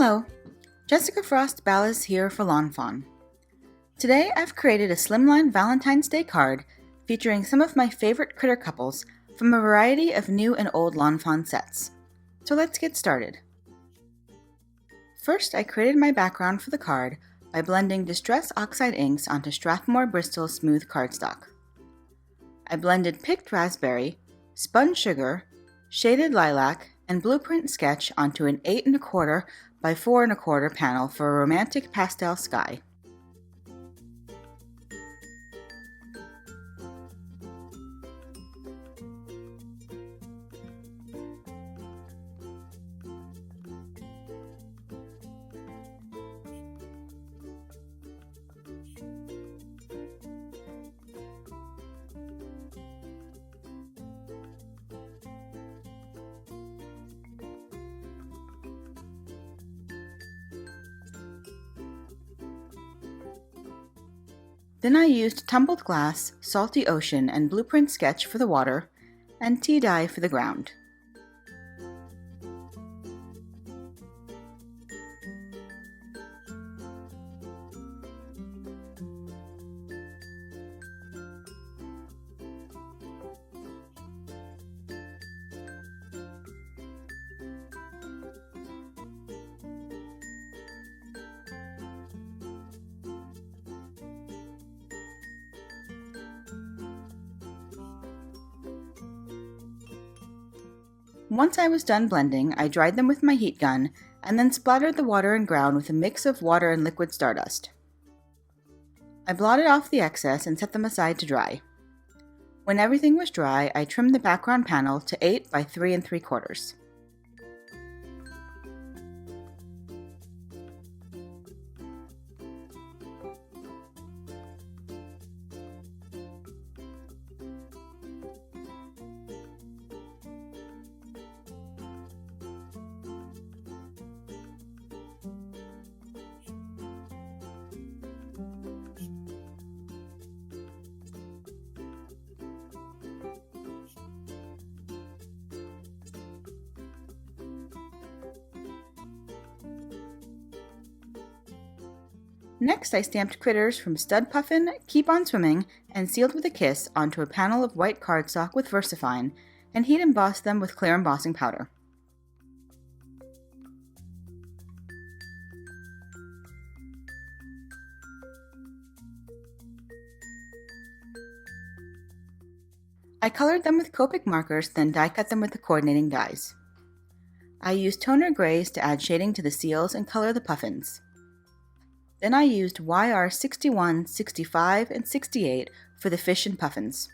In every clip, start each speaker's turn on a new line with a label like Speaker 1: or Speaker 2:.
Speaker 1: Hello, Jessica Frost Ballas here for Lawnfawn. Today I've created a slimline Valentine's Day card featuring some of my favorite critter couples from a variety of new and old Lawnfawn sets. So let's get started. First, I created my background for the card by blending Distress Oxide inks onto Strathmore Bristol Smooth Cardstock. I blended picked raspberry, spun sugar, shaded lilac, and blueprint sketch onto an 8 1/4 by 4 1/4 panel for a romantic pastel sky. Then I used tumbled glass, salty ocean, and blueprint sketch for the water, and tea dye for the ground. Once I was done blending, I dried them with my heat gun and then splattered the water and ground with a mix of water and liquid stardust. I blotted off the excess and set them aside to dry. When everything was dry, I trimmed the background panel to 8 by 3 3/4. Next, I stamped critters from Stud Puffin, Keep On Swimming, and Sealed with a Kiss onto a panel of white cardstock with VersaFine, and heat embossed them with clear embossing powder. I colored them with Copic markers, then die cut them with the coordinating dies. I used toner grays to add shading to the seals and color the puffins. Then I used YR 61, 65, and 68 for the fish and puffins.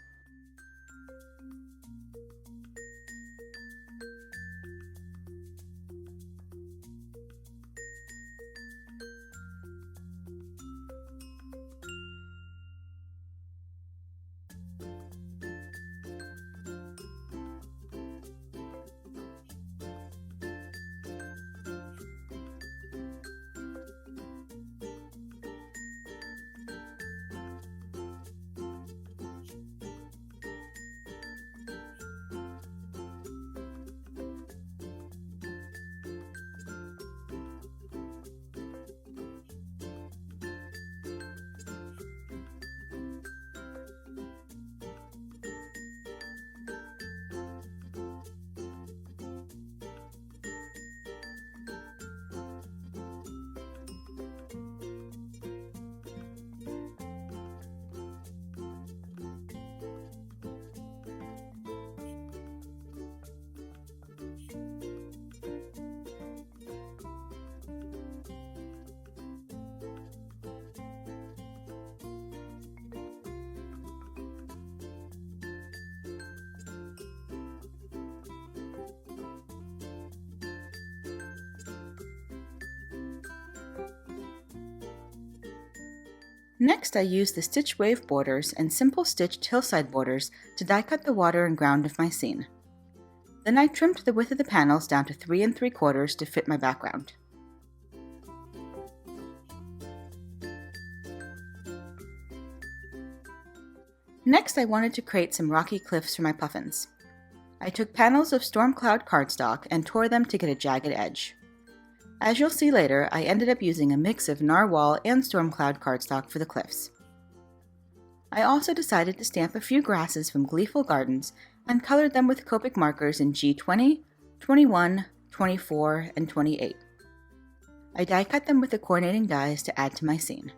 Speaker 1: Next, I used the stitch wave borders and simple stitched hillside borders to die cut the water and ground of my scene. Then I trimmed the width of the panels down to 3 3/4 to fit my background. Next, I wanted to create some rocky cliffs for my puffins. I took panels of storm cloud cardstock and tore them to get a jagged edge. As you'll see later, I ended up using a mix of narwhal and stormcloud cardstock for the cliffs. I also decided to stamp a few grasses from Gleeful Gardens and colored them with Copic markers in G20, 21, 24, and 28. I die cut them with the coordinating dies to add to my scene.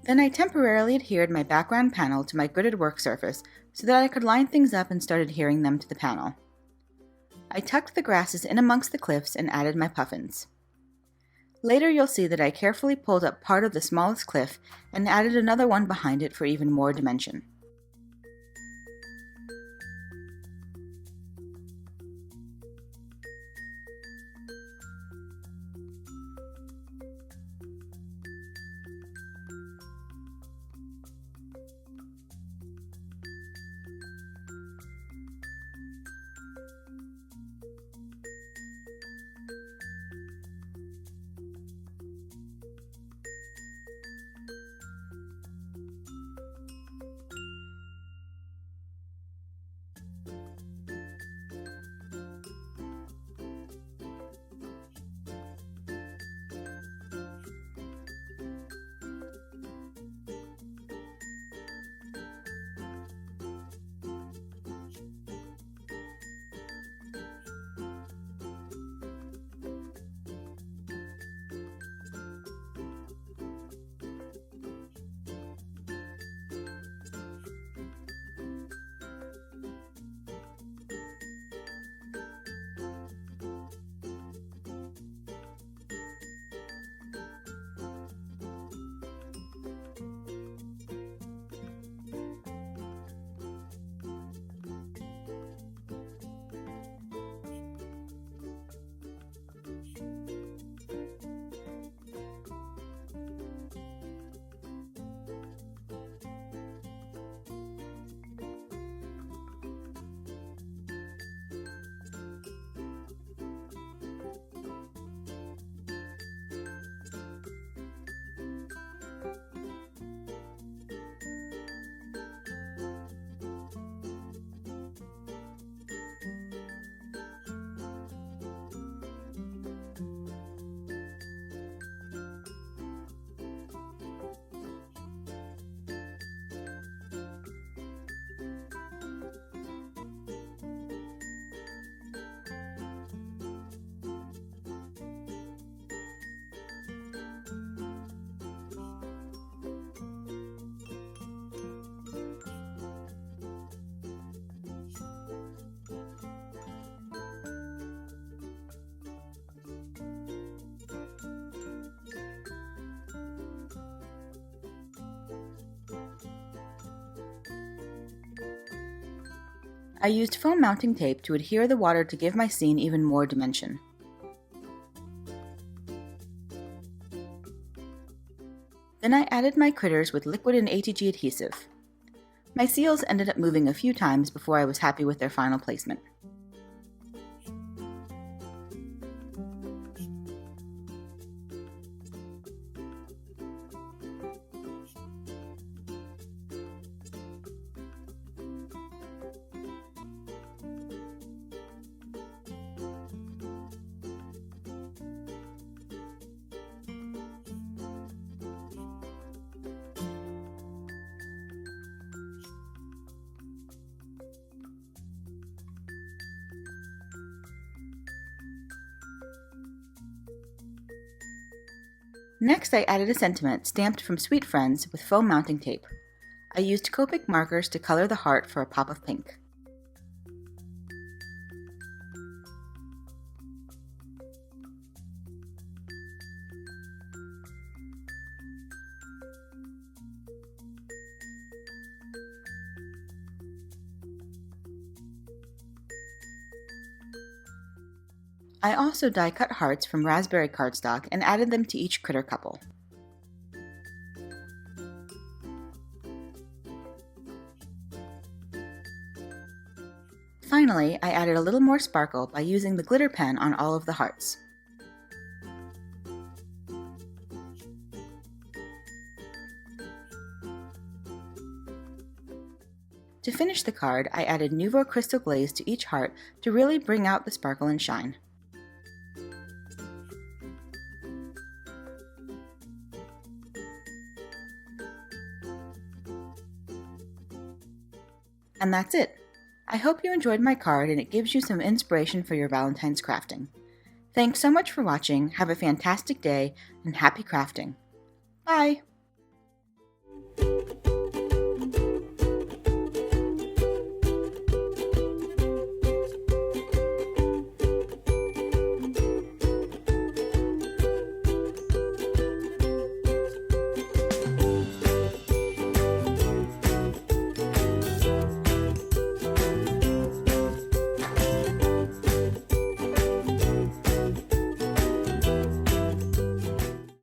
Speaker 1: Then I temporarily adhered my background panel to my gridded work surface so that I could line things up and start adhering them to the panel. I tucked the grasses in amongst the cliffs and added my puffins. Later you'll see that I carefully pulled up part of the smallest cliff and added another one behind it for even more dimension. I used foam mounting tape to adhere the water to give my scene even more dimension. Then I added my critters with liquid and ATG adhesive. My seals ended up moving a few times before I was happy with their final placement. Next, I added a sentiment stamped from Sweet Friends with foam mounting tape. I used Copic markers to color the heart for a pop of pink. I also die cut hearts from raspberry cardstock and added them to each critter couple. Finally, I added a little more sparkle by using the glitter pen on all of the hearts. To finish the card, I added Nouveau Crystal Glaze to each heart to really bring out the sparkle and shine. And that's it! I hope you enjoyed my card and it gives you some inspiration for your Valentine's crafting. Thanks so much for watching, have a fantastic day, and happy crafting! Bye!